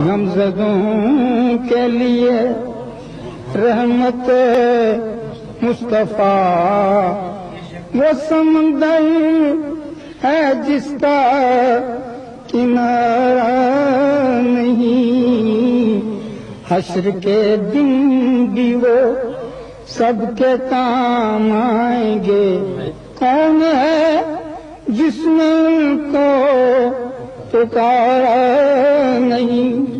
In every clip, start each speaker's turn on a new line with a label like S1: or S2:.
S1: غمزدوں کے لیے رحمت مصطفیٰ وہ سمندر ہے جس کا کنارہ نہیں، حشر کے دن بھی وہ سب کے کام آئیں گے۔ کون ہے جس نے ان کو پکارا نہیں؟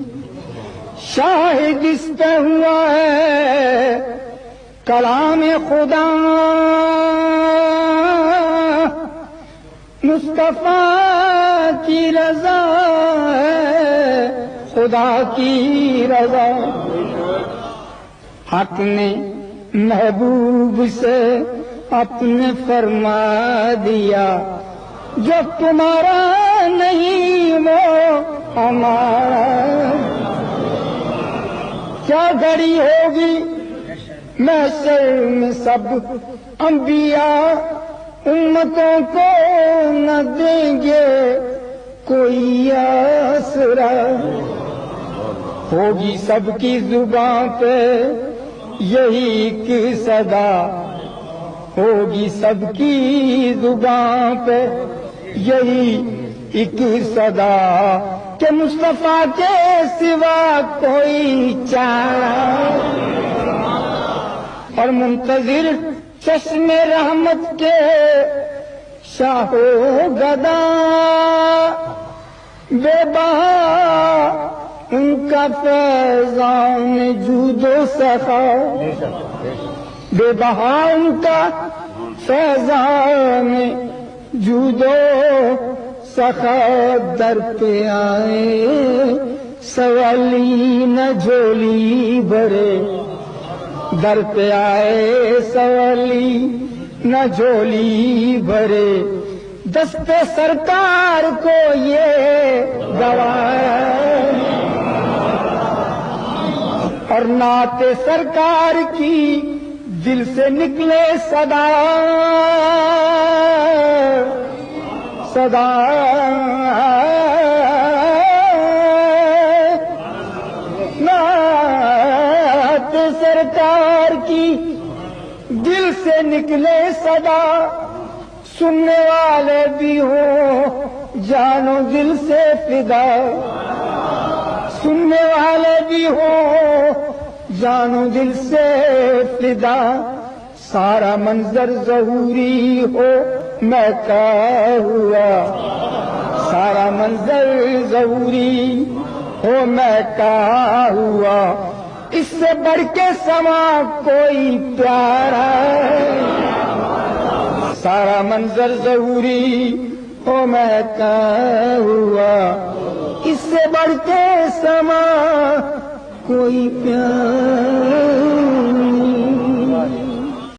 S1: شاہد اس پہ ہوا ہے کلام خدا، مصطفیٰ کی رضا ہے خدا کی رضا۔ حق نے محبوب سے اپنے فرما دیا، جو تمہارا نہیں وہ ہمارا۔ کیا گھڑی ہوگی محشر میں سب انبیاء امتوں کو نہ دیں گے کوئی آسرا۔ ہوگی سب کی زبان پہ یہی ایک صدا، ہوگی سب کی زبان پہ یہی ایک صدا کہ مصطفیٰ کے سوا کوئی چارہ۔ اور منتظر چشم رحمت کے شاہ و گدا، بے بہا ان کا فیضان جود و سخا، بے بہا ان کا فیضان جود و سخا۔ در پہ آئے سوالی نہ جھولی بھرے، در پہ آئے سوالی نہ جھولی بھرے، دست سرکار کو یہ گواہ۔ اور نعت سرکار کی دل سے نکلے صدا، صدا نعت سرکار کی دل سے نکلے صدا، سننے والے بھی ہوں جانو دل سے فدا، سننے والے بھی ہوں جانو دل سے فدا۔ سارا منظر ظہوری ہو میں کا ہوا، سارا منظر ظہوری ہو میں کا ہوا، اس سے بڑھ کے سما کوئی پیارا۔ سارا منظر ظہوری ہو میں کا ہوا، اس سے بڑھ کے سما کوئی پیارا۔